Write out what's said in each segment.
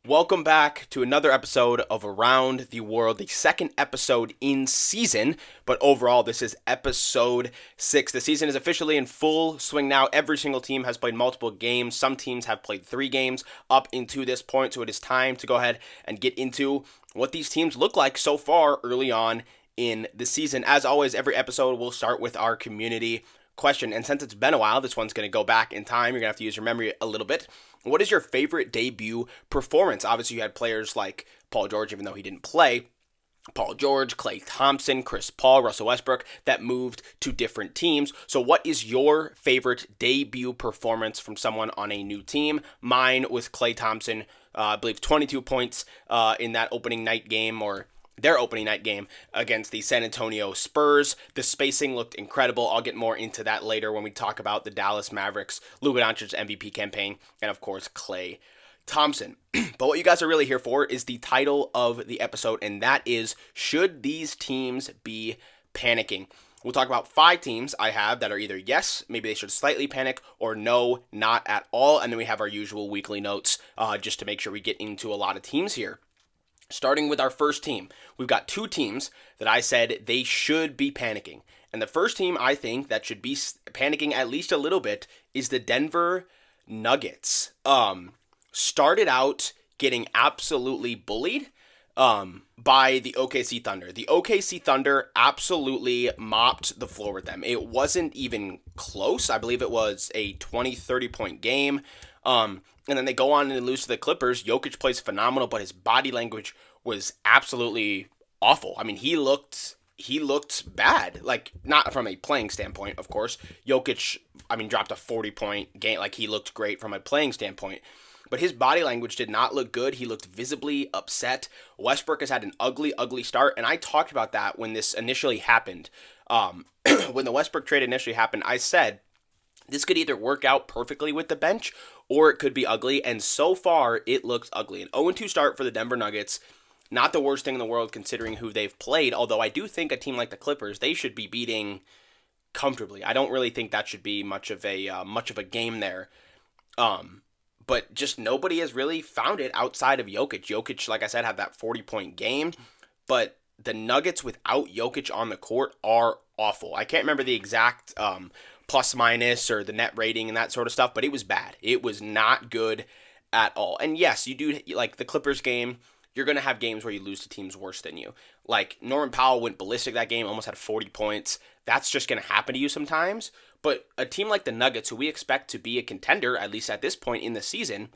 Welcome back to another episode of Around the World, the second episode in season, but overall this is episode 6. The season is officially in full swing now. Every single team has played multiple games. Some teams have played 3 games up into this point, so it is time to go ahead and get into what these teams look like so far early on in the season. As always, every episode we'll start with our community question, and since it's been a while, this one's going to go back in time. You're going to have to use your memory a little bit. What is your favorite debut performance? Obviously, you had players like Paul George, even though he didn't play. Paul George, Klay Thompson, Chris Paul, Russell Westbrook that moved to different teams. So what is your favorite debut performance from someone on a new team? Mine was Klay Thompson, I believe 22 points in that opening night game, or their opening night game against the San Antonio Spurs. The spacing looked incredible. I'll get more into that later when we talk about the Dallas Mavericks, Luka Doncic's MVP campaign, and of course, Klay Thompson. But what you guys are really here for is the title of the episode, and that is, should these teams be panicking? We'll talk about 5 teams I have that are either yes, maybe they should slightly panic, or no, not at all. And then we have our usual weekly notes just to make sure we get into a lot of teams here. Starting with our first team, we've got 2 teams that I said they should be panicking. And the first team I think that should be panicking at least a little bit is the Denver Nuggets. Started out getting absolutely bullied by the OKC Thunder. The OKC Thunder absolutely mopped the floor with them. It wasn't even close. I believe it was a 20-30 point game. And then they go on and lose to the Clippers. Jokic plays phenomenal, but his body language was absolutely awful. I mean, he looked bad. Like, not from a playing standpoint, of course. Jokic, dropped a 40-point game. Like, he looked great from a playing standpoint. But his body language did not look good. He looked visibly upset. Westbrook has had an ugly, ugly start. And I talked about that when this initially happened. When the Westbrook trade initially happened, I said, this could either work out perfectly with the bench, or it could be ugly, and so far, it looks ugly. An 0-2 start for the Denver Nuggets, not the worst thing in the world considering who they've played, although I do think a team like the Clippers, they should be beating comfortably. I don't really think that should be much of a game there. But just nobody has really found it outside of Jokic. Jokic, like I said, had that 40-point game, but the Nuggets without Jokic on the court are awful. I can't remember the exact plus minus or the net rating and that sort of stuff, but it was bad. It was not good at all. And yes, you do, like the Clippers game, you're going to have games where you lose to teams worse than you. Like Norman Powell went ballistic that game, almost had 40 points. That's just going to happen to you sometimes. But a team like the Nuggets, who we expect to be a contender, at least at this point in the season,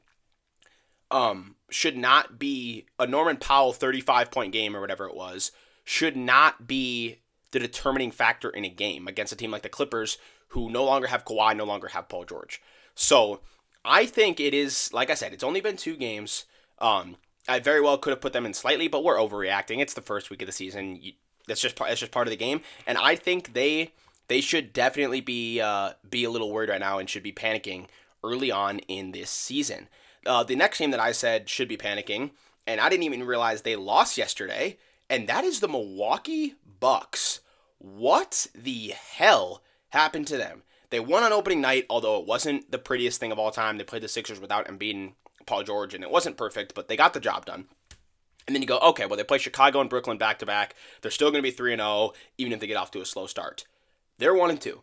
should not be a Norman Powell 35-point game or whatever it was, should not be the determining factor in a game against a team like the Clippers, who no longer have Kawhi, no longer have Paul George. So I think it is, like I said, it's only been 2 games. I very well could have put them in slightly, but we're overreacting. It's the first week of the season. That's just part of the game. And I think they should definitely be a little worried right now and should be panicking early on in this season. The next team that I said should be panicking, and I didn't even realize they lost yesterday, and that is the Milwaukee Bucks. What the hell happened to them? They won on opening night, although it wasn't the prettiest thing of all time. They played the Sixers without Embiid and Paul George, and it wasn't perfect, but they got the job done. And then you go, okay, well, they play Chicago and Brooklyn back-to-back. They're still going to be 3-0, even if they get off to a slow start. They're 1-2.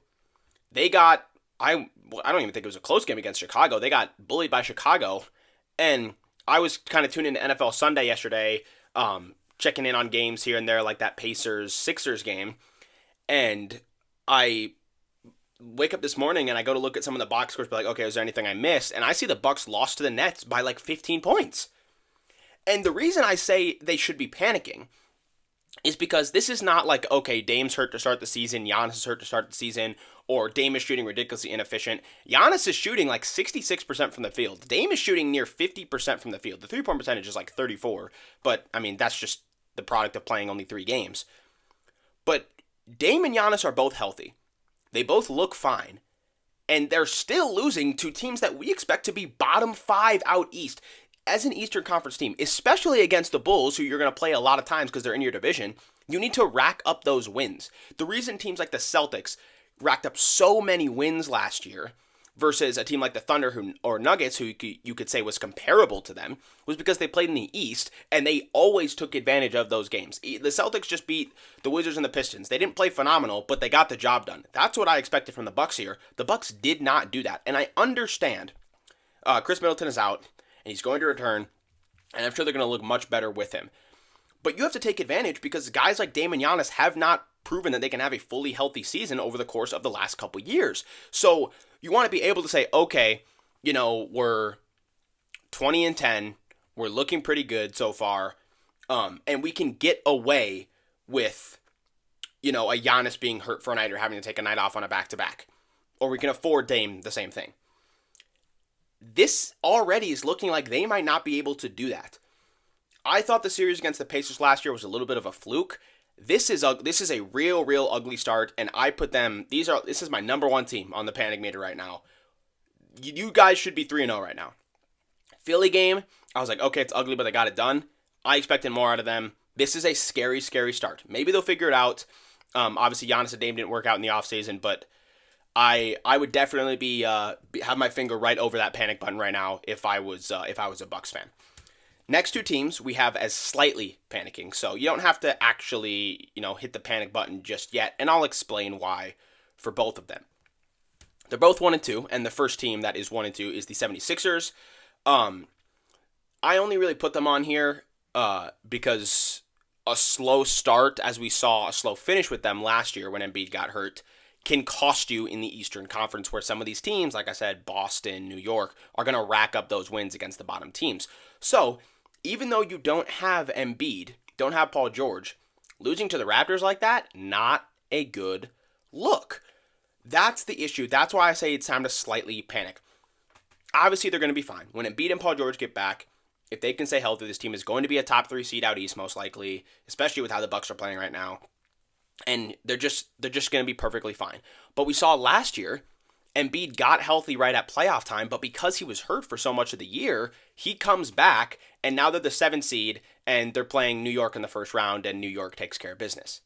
They got, I don't even think it was a close game against Chicago. They got bullied by Chicago, and I was kind of tuning into NFL Sunday yesterday, checking in on games here and there, like that Pacers-Sixers game, and I wake up this morning and I go to look at some of the box scores, be like, okay, is there anything I missed? And I see the Bucks lost to the Nets by like 15 points. And the reason I say they should be panicking is because this is not like, okay, Dame's hurt to start the season, Giannis is hurt to start the season, or Dame is shooting ridiculously inefficient. Giannis is shooting like 66% from the field. Dame is shooting near 50% from the field. The three-point percentage is like 34, but that's just the product of playing only 3 games. But Dame and Giannis are both healthy. They both look fine. And they're still losing to teams that we expect to be bottom 5 out east. As an Eastern Conference team, especially against the Bulls, who you're going to play a lot of times because they're in your division, you need to rack up those wins. The reason teams like the Celtics racked up so many wins last year versus a team like the Thunder or Nuggets, who you could say was comparable to them, was because they played in the East and they always took advantage of those games. The Celtics just beat the Wizards and the Pistons. They didn't play phenomenal, but they got the job done. That's what I expected from the Bucks here. The Bucks did not do that, and I understand Chris Middleton is out and he's going to return, and I'm sure they're going to look much better with him. But you have to take advantage because guys like Dame and Giannis have not proven that they can have a fully healthy season over the course of the last couple years. So you want to be able to say, okay, we're 20-10, we're looking pretty good so far, and we can get away with, a Giannis being hurt for a night or having to take a night off on a back-to-back. Or we can afford Dame the same thing. This already is looking like they might not be able to do that. I thought the series against the Pacers last year was a little bit of a fluke. This is a real ugly start, and I put them. This is my number one team on the panic meter right now. You guys should be 3-0 right now. Philly game, I was like, okay, it's ugly, but they got it done. I expected more out of them. This is a scary start. Maybe they'll figure it out. Obviously, Giannis and Dame didn't work out in the offseason, but I would definitely have my finger right over that panic button right now if I was a Bucks fan. Next two teams we have as slightly panicking, so you don't have to actually, hit the panic button just yet, and I'll explain why for both of them. They're both 1-2, and the first team that is 1-2 is the 76ers. I only really put them on here because a slow start, as we saw a slow finish with them last year when Embiid got hurt, can cost you in the Eastern Conference, where some of these teams, like I said, Boston, New York, are going to rack up those wins against the bottom teams. So even though you don't have Embiid, don't have Paul George, losing to the Raptors like that, not a good look. That's the issue. That's why I say it's time to slightly panic. Obviously, they're going to be fine. When Embiid and Paul George get back, if they can stay healthy, this team is going to be a top 3 seed out East, most likely, especially with how the Bucks are playing right now. And they're just going to be perfectly fine. But we saw last year, Embiid got healthy right at playoff time, but because he was hurt for so much of the year, he comes back, and now they're the 7th seed, and they're playing New York in the first round, and New York takes care of business.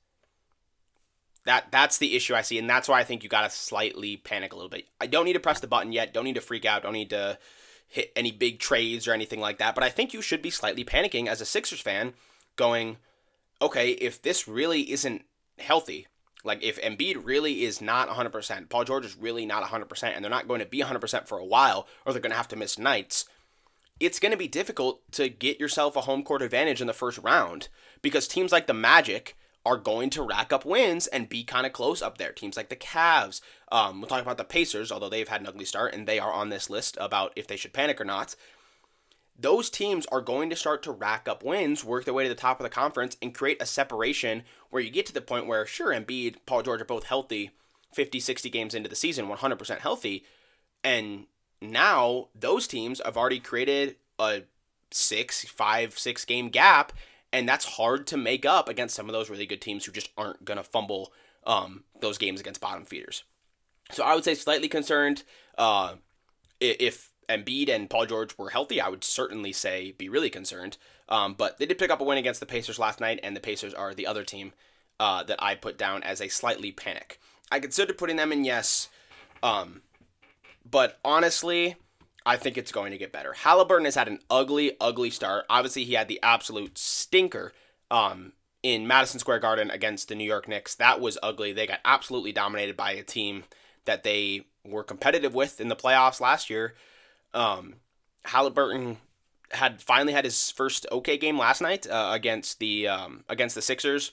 That's the issue I see, and that's why I think you got to slightly panic a little bit. I don't need to press the button yet, don't need to freak out, don't need to hit any big trades or anything like that, but I think you should be slightly panicking as a Sixers fan, going, okay, if this really isn't healthy, like if Embiid really is not 100%, Paul George is really not 100%, and they're not going to be 100% for a while, or they're going to have to miss nights, it's going to be difficult to get yourself a home court advantage in the first round, because teams like the Magic are going to rack up wins and be kind of close up there. Teams like the Cavs, we'll talk about the Pacers, although they've had an ugly start, and they are on this list about if they should panic or not. Those teams are going to start to rack up wins, work their way to the top of the conference, and create a separation where you get to the point where, sure, Embiid, Paul George are both healthy, 50, 60 games into the season, 100% healthy, and now those teams have already created a 5-6 game gap, and that's hard to make up against some of those really good teams who just aren't going to fumble those games against bottom feeders. So I would say slightly concerned. If Embiid and Paul George were healthy, I would certainly say be really concerned. But they did pick up a win against the Pacers last night, and the Pacers are the other team that I put down as a slightly panic. I considered putting them in yes, but honestly, I think it's going to get better. Halliburton has had an ugly start. Obviously, he had the absolute stinker in Madison Square Garden against the New York Knicks. That was ugly. They got absolutely dominated by a team that they were competitive with in the playoffs last year. Halliburton finally had his first okay game last night against the Sixers,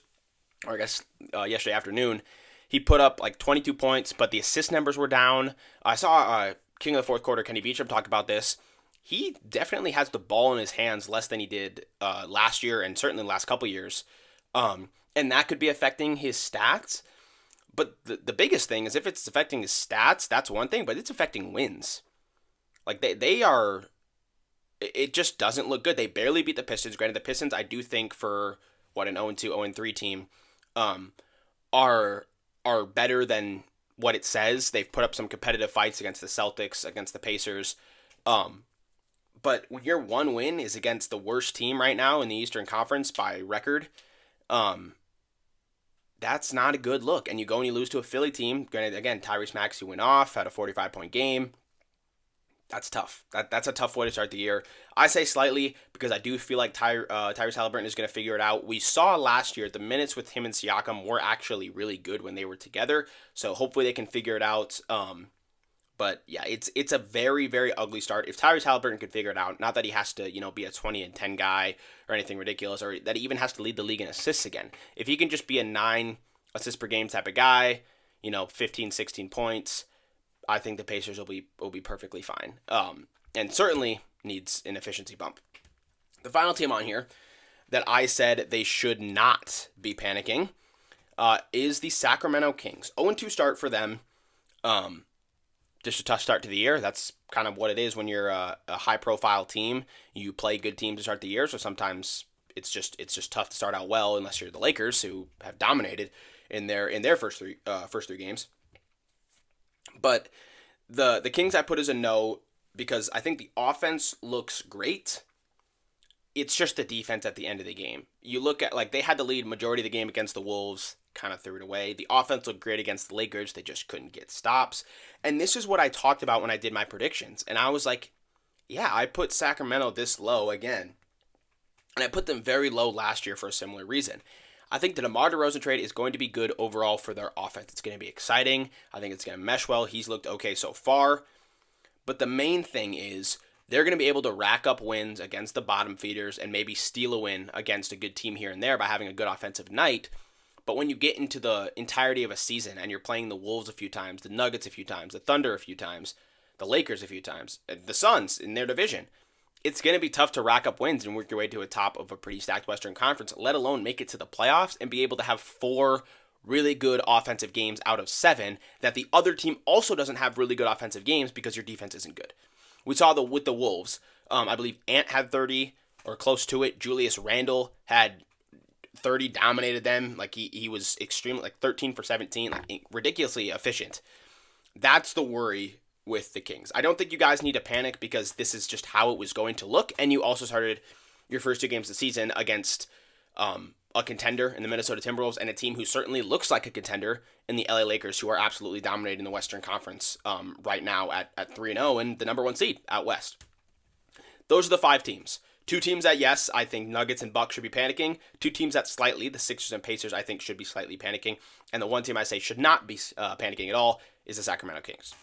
or I guess yesterday afternoon. He put up like 22 points, but the assist numbers were down. I saw King of the Fourth Quarter, Kenny Beecham, talk about this. He definitely has the ball in his hands less than he did last year, and certainly the last couple years. And that could be affecting his stats. But the biggest thing is if it's affecting his stats, that's one thing, but it's affecting wins. Like they are, it just doesn't look good. They barely beat the Pistons. Granted, the Pistons, I do think for an 0-2, 0-3 team, are better than what it says. They've put up some competitive fights against the Celtics, against the Pacers. But when your one win is against the worst team right now in the Eastern Conference by record, that's not a good look. And you go and you lose to a Philly team. Granted, again, Tyrese Maxey went off, had a 45-point game. That's tough. That's a tough way to start the year. I say slightly because I do feel like Tyrese Halliburton is going to figure it out. We saw last year the minutes with him and Siakam were actually really good when they were together. So hopefully they can figure it out. But yeah, it's a very, very ugly start. If Tyrese Halliburton can figure it out, not that he has to be a 20 and 10 guy or anything ridiculous, or that he even has to lead the league in assists again. If he can just be a 9 assist per game type of guy, 15, 16 points. I think the Pacers will be perfectly fine. And certainly needs an efficiency bump. The final team on here that I said they should not be panicking is the Sacramento Kings. 0-2 start for them. Just a tough start to the year. That's kind of what it is when you're a high-profile team. You play good teams to start the year, so sometimes it's just tough to start out well unless you're the Lakers, who have dominated in their first three games. But the Kings I put as a no because I think the offense looks great. It's just the defense at the end of the game. You look at, they had the lead majority of the game against the Wolves, kind of threw it away. The offense looked great against the Lakers. They just couldn't get stops. And this is what I talked about when I did my predictions. And I was like, yeah, I put Sacramento this low again. And I put them very low last year for a similar reason. I think the DeMar DeRozan trade is going to be good overall for their offense. It's going to be exciting. I think it's going to mesh well. He's looked okay so far. But the main thing is they're going to be able to rack up wins against the bottom feeders and maybe steal a win against a good team here and there by having a good offensive night. But when you get into the entirety of a season and you're playing the Wolves a few times, the Nuggets a few times, the Thunder a few times, the Lakers a few times, the Suns in their division, it's going to be tough to rack up wins and work your way to a top of a pretty stacked Western Conference, let alone make it to the playoffs and be able to have 4 really good offensive games out of 7 that the other team also doesn't have really good offensive games because your defense isn't good. We saw with the Wolves, I believe Ant had 30 or close to it. Julius Randle had 30, dominated them. He was extremely, 13 for 17, ridiculously efficient. That's the worry with the Kings. I don't think you guys need to panic because this is just how it was going to look. And you also started your first 2 games of the season against a contender in the Minnesota Timberwolves and a team who certainly looks like a contender in the LA Lakers, who are absolutely dominating the Western Conference right now at 3-0 and the number 1 seed out west. Those are the 5 teams. 2 teams that, yes, I think Nuggets and Bucks should be panicking. 2 teams that slightly, the Sixers and Pacers, I think should be slightly panicking. And the 1 team I say should not be panicking at all is the Sacramento Kings.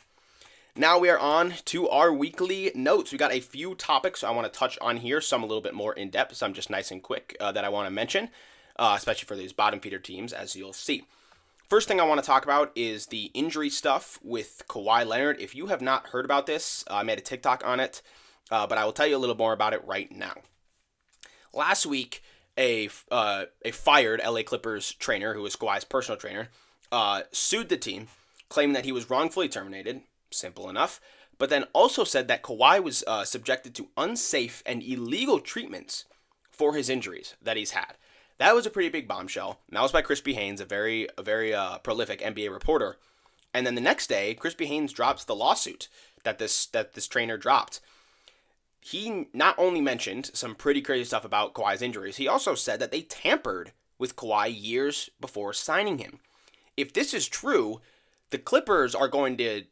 Now we are on to our weekly notes. We got a few topics I want to touch on here, some a little bit more in depth, some just nice and quick that I want to mention, especially for these bottom feeder teams, as you'll see. First thing I want to talk about is the injury stuff with Kawhi Leonard. If you have not heard about this, I made a TikTok on it, but I will tell you a little more about it right now. Last week, a fired LA Clippers trainer, who was Kawhi's personal trainer, sued the team, claiming that he was wrongfully terminated. Simple enough. But then also said that Kawhi was subjected to unsafe and illegal treatments for his injuries that he's had. That was a pretty big bombshell. And that was by Crispy Haynes, a very prolific NBA reporter. And then the next day, Crispy Haynes drops the lawsuit that this trainer dropped. He not only mentioned some pretty crazy stuff about Kawhi's injuries, he also said that they tampered with Kawhi years before signing him. If this is true, the Clippers are going to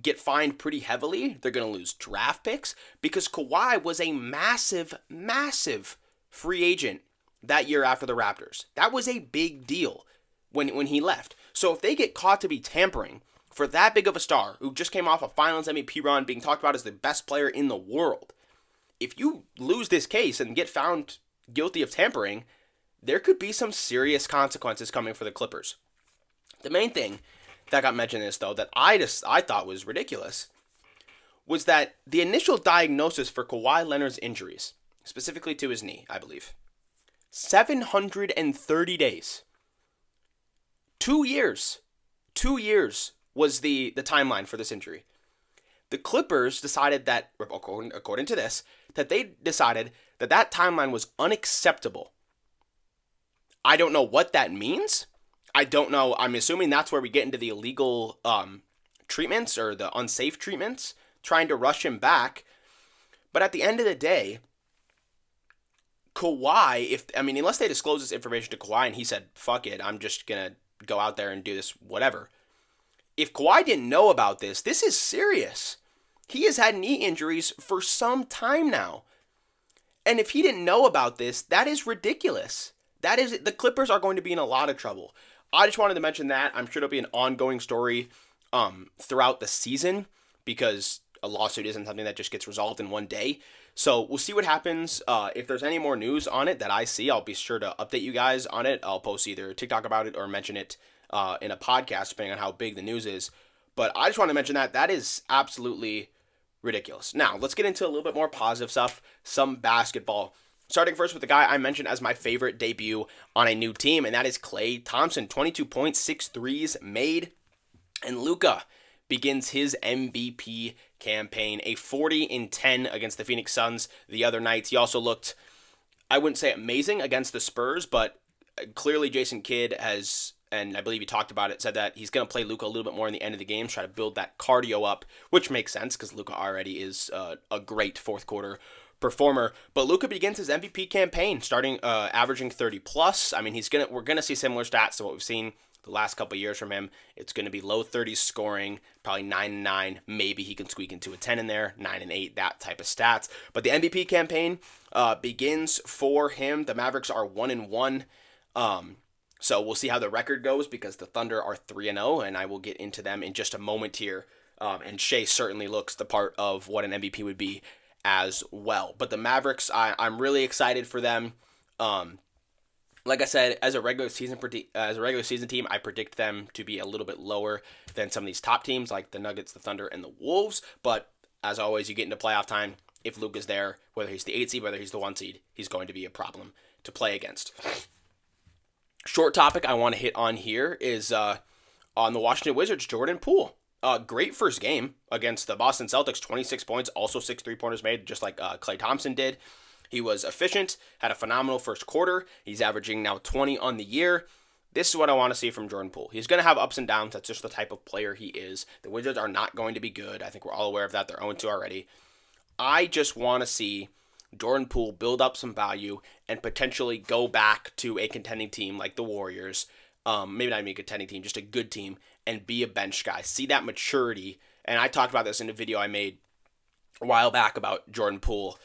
get fined pretty heavily. They're going to lose draft picks because Kawhi was a massive, massive free agent that year after the Raptors. That was a big deal when he left. So if they get caught to be tampering for that big of a star who just came off a Finals MVP run, being talked about as the best player in the world, if you lose this case and get found guilty of tampering, there could be some serious consequences coming for the Clippers. The main thing that got mentioned in this, though, that I thought was ridiculous, was that the initial diagnosis for Kawhi Leonard's injuries, specifically to his knee, I believe, 730 days. 2 years. 2 years was the timeline for this injury. The Clippers decided that, according to this, that they decided that timeline was unacceptable. I don't know what that means. I don't know. I'm assuming that's where we get into the illegal treatments or the unsafe treatments, trying to rush him back. But at the end of the day, Kawhi, unless they disclose this information to Kawhi and he said, fuck it, I'm just going to go out there and do this, whatever. If Kawhi didn't know about this, this is serious. He has had knee injuries for some time now. And if he didn't know about this, that is ridiculous. The Clippers are going to be in a lot of trouble. I just wanted to mention that. I'm sure it'll be an ongoing story throughout the season because a lawsuit isn't something that just gets resolved in one day. So we'll see what happens. If there's any more news on it that I see, I'll be sure to update you guys on it. I'll post either TikTok about it or mention it in a podcast, depending on how big the news is. But I just want to mention that is absolutely ridiculous. Now, let's get into a little bit more positive stuff, some basketball. Starting first with the guy I mentioned as my favorite debut on a new team, and that is Klay Thompson. 22 points, 6 threes made, and Luka begins his MVP campaign. A 40-10 against the Phoenix Suns the other night. He also looked, I wouldn't say amazing against the Spurs, but clearly Jason Kidd has, and I believe he talked about it, said that he's going to play Luka a little bit more in the end of the game, try to build that cardio up, which makes sense because Luka already is a great fourth quarter performer. But Luka begins his MVP campaign, starting averaging 30 plus. I mean, we're gonna see similar stats to what we've seen the last couple of years from him. It's going to be low 30s scoring, probably 9-9. Maybe he can squeak into a 10 in there, 9-8, that type of stats. But the MVP campaign begins for him. The Mavericks are 1-1. So we'll see how the record goes because the Thunder are 3-0, and I will get into them in just a moment here. And Shea certainly looks the part of what an MVP would be as well. But the Mavericks, I'm really excited for them. Like I said, as a regular season team, I predict them to be a little bit lower than some of these top teams like the Nuggets, the Thunder, and the Wolves. But as always, you get into playoff time. If Luke is there, whether he's the 8 seed, whether he's the 1 seed, he's going to be a problem to play against. Short topic I want to hit on here is on the Washington Wizards, Jordan Poole. Great first game against the Boston Celtics, 26 points, also 6 3-pointers made, just like Klay Thompson did. He was efficient, had a phenomenal first quarter. He's averaging now 20 on the year. This is what I want to see from Jordan Poole. He's going to have ups and downs. That's just the type of player he is. The Wizards are not going to be good. I think we're all aware of that. They're 0-2 already. I just want to see Jordan Poole build up some value and potentially go back to a contending team like the Warriors. Maybe not even a contending team, just a good team, and be a bench guy. See that maturity. And I talked about this in a video I made a while back about Jordan Poole.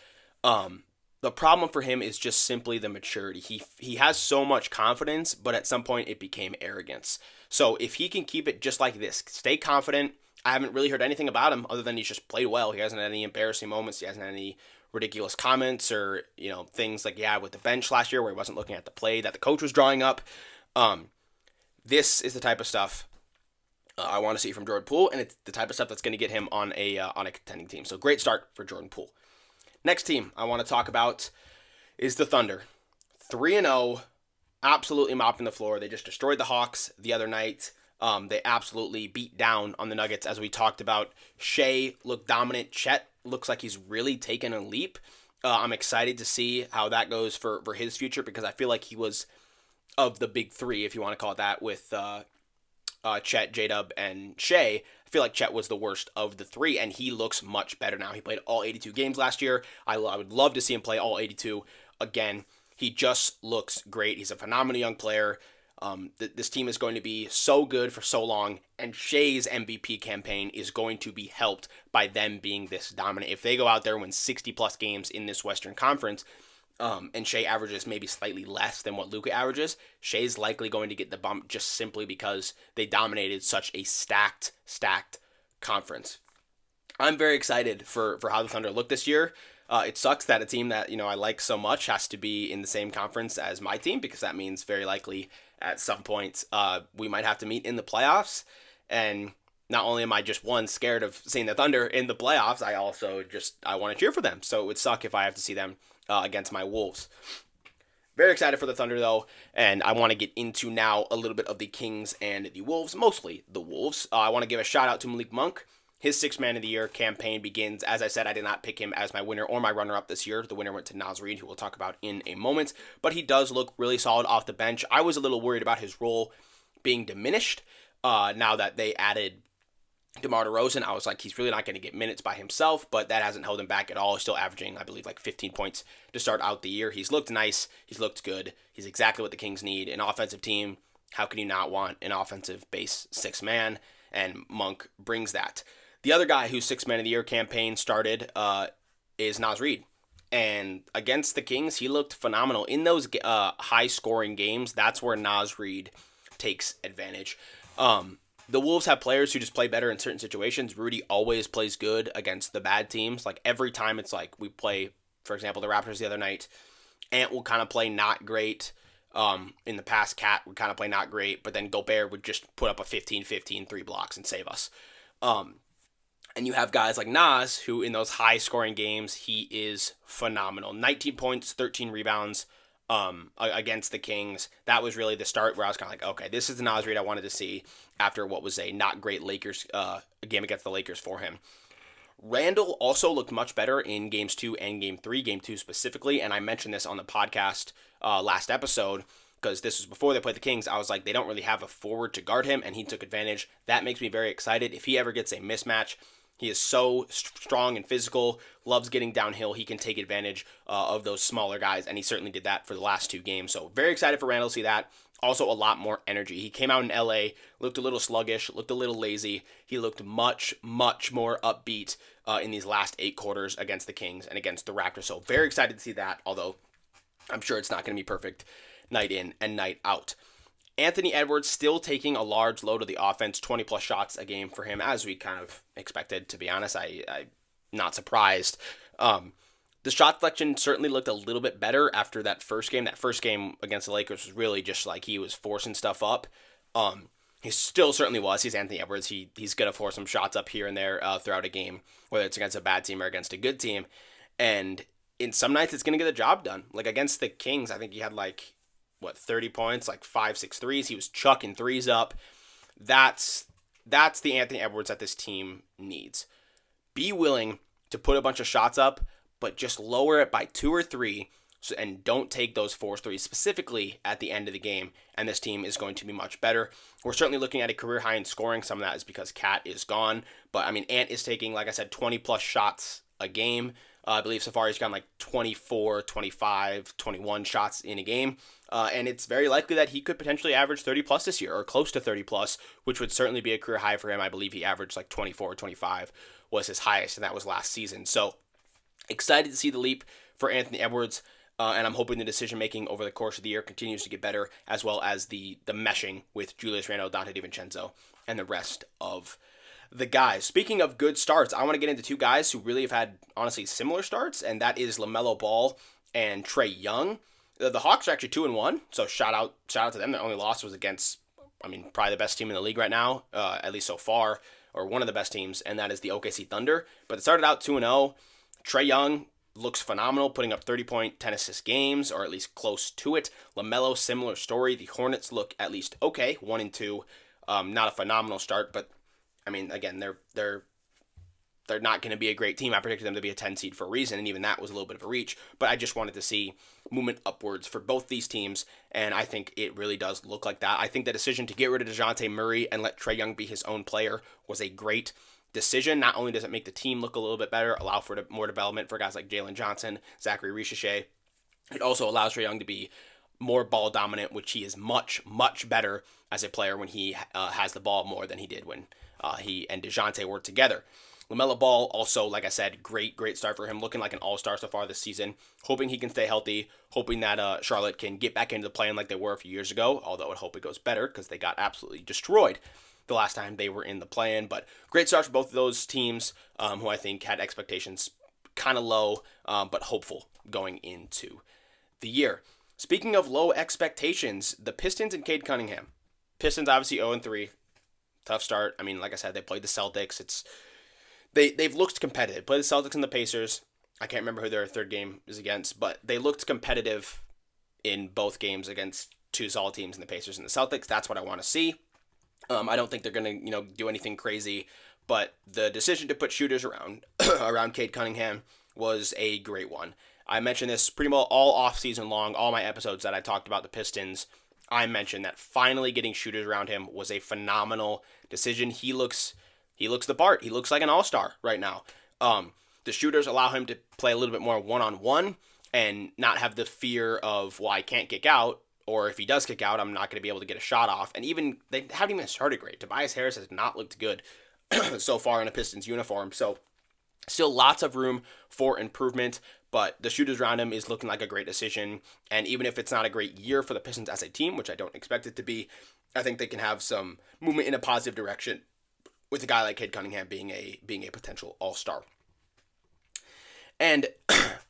The problem for him is just simply the maturity. He has so much confidence, but at some point it became arrogance. So if he can keep it just like this, stay confident. I haven't really heard anything about him other than he's just played well. He hasn't had any embarrassing moments. He hasn't had any ridiculous comments or, things like, with the bench last year where he wasn't looking at the play that the coach was drawing up. This is the type of stuff I want to see from Jordan Poole, and it's the type of stuff that's going to get him on a contending team. So great start for Jordan Poole. Next team I want to talk about is the Thunder. 3-0, absolutely mopping the floor. They just destroyed the Hawks the other night. They absolutely beat down on the Nuggets, as we talked about. Shea looked dominant. Chet looks like he's really taken a leap. I'm excited to see how that goes for his future because I feel like he was, of the big three, if you want to call it that, with Chet, J-Dub, and Shea, I feel like Chet was the worst of the three, and he looks much better now. He played all 82 games last year. I would love to see him play all 82 again. He just looks great. He's a phenomenal young player. This team is going to be so good for so long, and Shea's MVP campaign is going to be helped by them being this dominant. If they go out there and win 60-plus games in this Western Conference, and Shea averages maybe slightly less than what Luka averages, Shea's likely going to get the bump just simply because they dominated such a stacked conference. I'm very excited for how the Thunder look this year. It sucks that a team that I like so much has to be in the same conference as my team because that means very likely at some point we might have to meet in the playoffs. And not only am I just scared of seeing the Thunder in the playoffs, I also I want to cheer for them. So it would suck if I have to see them against my Wolves. Very excited for the Thunder, though, and I want to get into now a little bit of the Kings and the Wolves, mostly the Wolves. I want to give a shout-out to Malik Monk. His Sixth Man of the Year campaign begins. As I said, I did not pick him as my winner or my runner-up this year. The winner went to Naz Reid, who we'll talk about in a moment, but he does look really solid off the bench. I was a little worried about his role being diminished now that they added DeMar DeRozan. I was like, he's really not going to get minutes by himself, but that hasn't held him back at all. He's still averaging, I believe, like 15 points to start out the year. He's looked nice. He's looked good. He's exactly what the Kings need. An offensive team, how can you not want an offensive base six man? And Monk brings that. The other guy whose Sixth Man of the Year campaign started is Naz Reid. And against the Kings, he looked phenomenal. In those high-scoring games, that's where Naz Reid takes advantage. The Wolves have players who just play better in certain situations. Rudy always plays good against the bad teams. Like, every time it's like we play, for example, the Raptors the other night, Ant will kind of play not great. In the past, Cat would kind of play not great, but then Gobert would just put up a 15-15 3 blocks and save us. And you have guys like Naz, who in those high-scoring games, he is phenomenal. 19 points, 13 rebounds against the Kings. That was really the start where I was kind of like, okay, this is the Naz Reid I wanted to see after what was a not great Lakers game against the Lakers for him. Randall also looked much better in games 2 and game 3, game 2 specifically, and I mentioned this on the podcast last episode because this was before they played the Kings. I was like, they don't really have a forward to guard him, and he took advantage. That makes me very excited. If he ever gets a mismatch, he is so strong and physical, loves getting downhill. He can take advantage of those smaller guys, and he certainly did that for the last 2 games. So very excited for Randall to see that. Also a lot more energy. He came out in LA, looked a little sluggish, looked a little lazy. He looked much, much more upbeat in these last 8 quarters against the Kings and against the Raptors. So very excited to see that, although I'm sure it's not going to be perfect night in and night out. Anthony Edwards still taking a large load of the offense, 20-plus shots a game for him, as we kind of expected, to be honest. I'm not surprised. The shot selection certainly looked a little bit better after that first game. That first game against the Lakers was really just like he was forcing stuff up. He still certainly was. He's Anthony Edwards. He's going to force some shots up here and there throughout a game, whether it's against a bad team or against a good team. And in some nights, it's going to get the job done. Like against the Kings, I think he had 30 points, 5-6 threes. He was chucking threes up. That's the Anthony Edwards that this team needs. Be willing to put a bunch of shots up, but just lower it by 2 or 3 and don't take those forced threes specifically at the end of the game, and this team is going to be much better. We're certainly looking at a career high in scoring. Some of that is because Cat is gone, but I mean, Ant is taking, like I said, 20-plus shots a game. I believe so far he's gotten 24, 25, 21 shots in a game. And it's very likely that he could potentially average 30-plus this year, or close to 30-plus, which would certainly be a career high for him. I believe he averaged 24 or 25 was his highest, and that was last season. So excited to see the leap for Anthony Edwards, and I'm hoping the decision-making over the course of the year continues to get better, as well as the meshing with Julius Randle, Donte DiVincenzo, and the rest of the guys. Speaking of good starts, I want to get into 2 guys who really have had, honestly, similar starts, and that is LaMelo Ball and Trae Young. The Hawks are actually 2-1, so shout out to them. Their only loss was against, probably the best team in the league right now, at least so far, or one of the best teams, and that is the OKC Thunder. But it started out 2-0. Trae Young looks phenomenal, putting up 30-point, 10-assist games, or at least close to it. LaMelo, similar story. The Hornets look at least okay, 1-2. Not a phenomenal start, but again, they're not going to be a great team. I predicted them to be a 10 seed for a reason, and even that was a little bit of a reach. But I just wanted to see movement upwards for both these teams, and I think it really does look like that. I think the decision to get rid of DeJounte Murray and let Trae Young be his own player was a great decision. Not only does it make the team look a little bit better, allow for more development for guys like Jalen Johnson, Zachary Richichet, it also allows Trae Young to be more ball dominant, which he is much, much better as a player when he has the ball more than he did when he and DeJounte were together. LaMelo Ball also, like I said, great start for him, looking like an all-star so far this season. Hoping he can stay healthy, hoping that Charlotte can get back into the play-in like they were a few years ago, although I hope it goes better because they got absolutely destroyed the last time they were in the play-in. But great start for both of those teams, who I think had expectations kind of low, but hopeful going into the year. Speaking of low expectations, the Pistons and Cade Cunningham. Pistons obviously 0-3. Tough start. Like I said, they played the Celtics. They've looked competitive. Played the Celtics and the Pacers. I can't remember who their third game is against, but they looked competitive in both games against 2 solid teams in the Pacers and the Celtics. That's what I want to see. I don't think they're going to do anything crazy, but the decision to put shooters around Cade Cunningham was a great one. I mentioned this pretty much all off-season long, all my episodes that I talked about the Pistons. I mentioned that finally getting shooters around him was a phenomenal decision. He looks the part. He looks like an all-star right now. The shooters allow him to play a little bit more one-on-one and not have the fear of, well, I can't kick out, or if he does kick out, I'm not going to be able to get a shot off. And even they haven't even started great. Tobias Harris has not looked good so far in a Pistons uniform. So still lots of room for improvement, but the shooters around him is looking like a great decision. And even if it's not a great year for the Pistons as a team, which I don't expect it to be, I think they can have some movement in a positive direction with a guy like Cade Cunningham being a potential all-star. And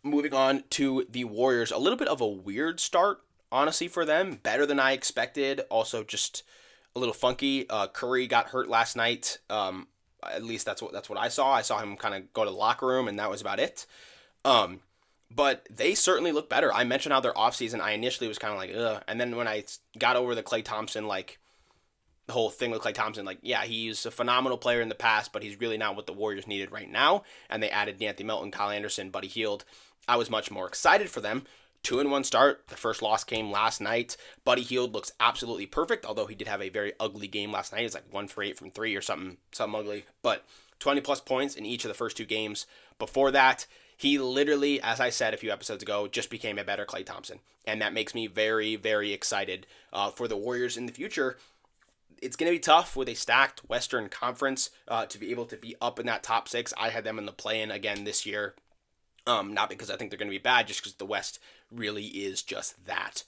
moving on to the Warriors, a little bit of a weird start, honestly, for them. Better than I expected. Also, just a little funky. Curry got hurt last night. At least that's what I saw. I saw him kind of go to the locker room, and that was about it. But they certainly look better. I mentioned how their offseason, I initially was kind of like, ugh. And then when I got over the Klay Thompson, like, the whole thing with Klay Thompson, like, yeah, he's a phenomenal player in the past, but he's really not what the Warriors needed right now. And they added D'Anthony Melton, Kyle Anderson, Buddy Hield. I was much more excited for them. 2-1 start. The first loss came last night. Buddy Hield looks absolutely perfect, although he did have a very ugly game last night. It's like 1 for 8 from 3 or something ugly. But 20 plus points in each of the first 2 games. Before that, he literally, as I said a few episodes ago, just became a better Klay Thompson. And that makes me very, very excited for the Warriors in the future. It's going to be tough with a stacked Western Conference to be able to be up in that top 6. I had them in the play-in again this year. Not because I think they're going to be bad, just because the West really is just that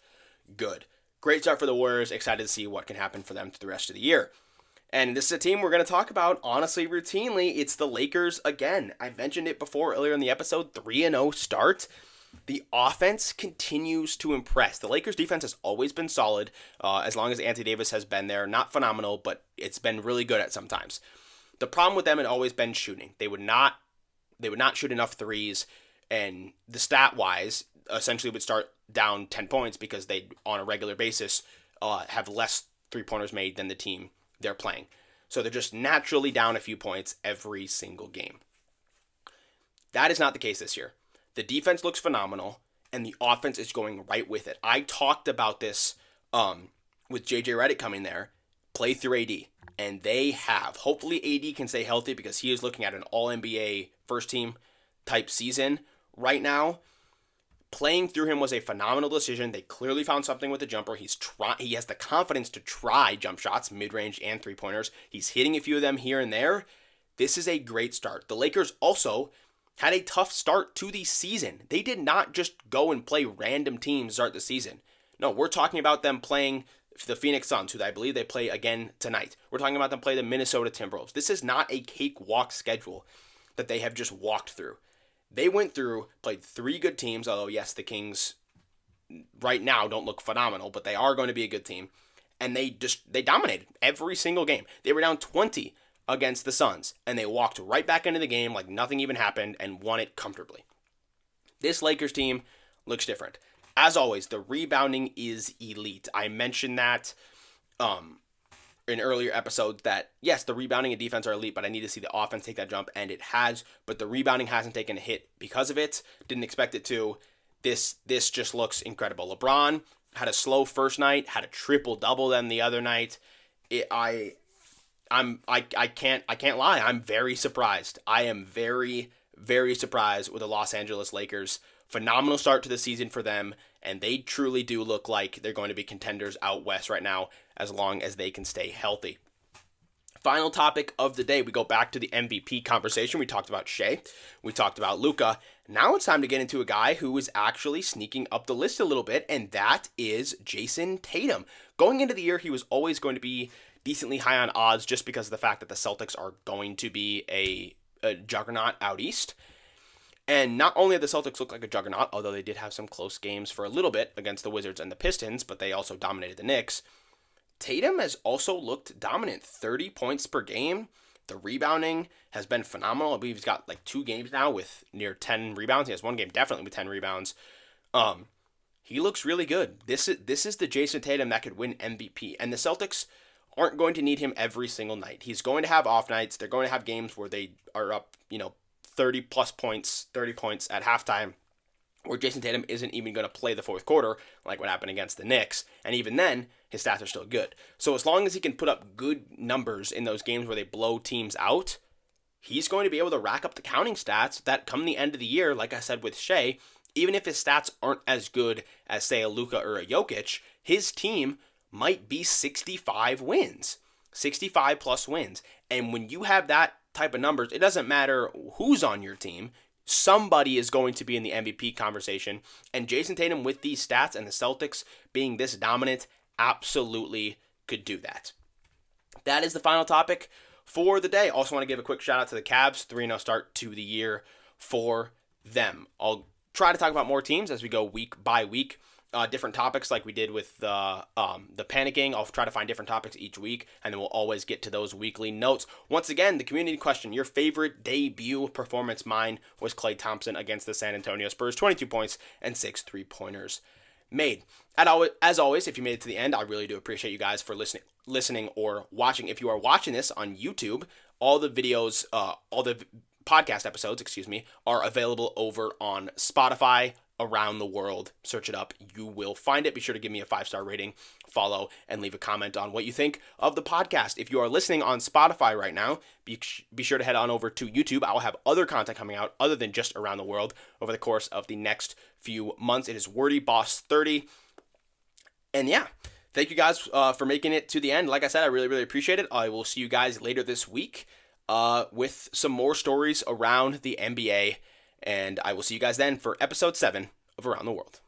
good. Great start for the Warriors. Excited to see what can happen for them through the rest of the year. And this is a team we're going to talk about, honestly, routinely. It's the Lakers again. I mentioned it before earlier in the episode, 3-0 start. The offense continues to impress. The Lakers defense has always been solid, as long as Anthony Davis has been there. Not phenomenal, but it's been really good at sometimes. The problem with them had always been shooting. They would not shoot enough threes, and the stat-wise, essentially would start down 10 points because they, on a regular basis, have less three-pointers made than the team they're playing. So they're just naturally down a few points every single game. That is not the case this year. The defense looks phenomenal, and the offense is going right with it. I talked about this with JJ Redick coming there, play through AD, and they have. Hopefully AD can stay healthy because he is looking at an all-NBA first-team type season right now. Playing through him was a phenomenal decision. They clearly found something with the jumper. He has the confidence to try jump shots, mid-range and three-pointers. He's hitting a few of them here and there. This is a great start. The Lakers also had a tough start to the season. They did not just go and play random teams to start the season. No, we're talking about them playing the Phoenix Suns, who I believe they play again tonight. We're talking about them play the Minnesota Timberwolves. This is not a cakewalk schedule that they have just walked through. They went through, played 3 good teams, although yes, the Kings right now don't look phenomenal, but they are going to be a good team. And they dominated every single game. They were down 20 against the Suns, and they walked right back into the game like nothing even happened and won it comfortably. This Lakers team looks different. As always, the rebounding is elite. I mentioned that in earlier episodes that, yes, the rebounding and defense are elite, but I need to see the offense take that jump, and it has, but the rebounding hasn't taken a hit because of it. Didn't expect it to. This just looks incredible. LeBron had a slow first night, had a triple-double then the other night. I can't lie. I'm very surprised. I am very, very surprised with the Los Angeles Lakers. Phenomenal start to the season for them, and they truly do look like they're going to be contenders out west right now as long as they can stay healthy. Final topic of the day, we go back to the MVP conversation. We talked about Shea. We talked about Luka. Now it's time to get into a guy who is actually sneaking up the list a little bit, and that is Jayson Tatum. Going into the year, he was always going to be decently high on odds just because of the fact that the Celtics are going to be a juggernaut out east. And not only did the Celtics look like a juggernaut, although they did have some close games for a little bit against the Wizards and the Pistons, but they also dominated the Knicks, Tatum has also looked dominant. 30 points per game. The rebounding has been phenomenal. I believe he's got like 2 games now with near 10 rebounds. He has 1 game definitely with 10 rebounds. He looks really good. This is the Jayson Tatum that could win MVP. And the Celtics aren't going to need him every single night. He's going to have off nights. They're going to have games where they are up, 30 plus points, 30 points at halftime, where Jayson Tatum isn't even going to play the fourth quarter, like what happened against the Knicks. And even then, his stats are still good. So as long as he can put up good numbers in those games where they blow teams out, he's going to be able to rack up the counting stats that come the end of the year, like I said with Shea, even if his stats aren't as good as, say, a Luka or a Jokic, his team might be 65 wins. 65 plus wins. And when you have that type of numbers, it doesn't matter who's on your team. Somebody is going to be in the MVP conversation. And Jason Tatum, with these stats and the Celtics being this dominant, absolutely could do that. That is the final topic for the day. Also want to give a quick shout out to the Cavs. 3-0 start to the year for them. I'll try to talk about more teams as we go week by week. Different topics like we did with the panicking. I'll try to find different topics each week, and then we'll always get to those weekly notes. Once again, the community question, your favorite debut performance. Mine was Klay Thompson against the San Antonio Spurs, 22 points and 6 3-pointers made. As always, if you made it to the end, I really do appreciate you guys for listening or watching. If you are watching this on YouTube, all the videos, all the podcast episodes, are available over on Spotify around the world. Search it up. You will find it. Be sure to give me a 5-star rating, follow, and leave a comment on what you think of the podcast. If you are listening on Spotify right now, be sure to head on over to YouTube. I will have other content coming out other than just around the world over the course of the next few months. It is Wordy Boss 30. And yeah, thank you guys for making it to the end. Like I said, I really, really appreciate it. I will see you guys later this week with some more stories around the NBA. And I will see you guys then for episode 7 of Around the World.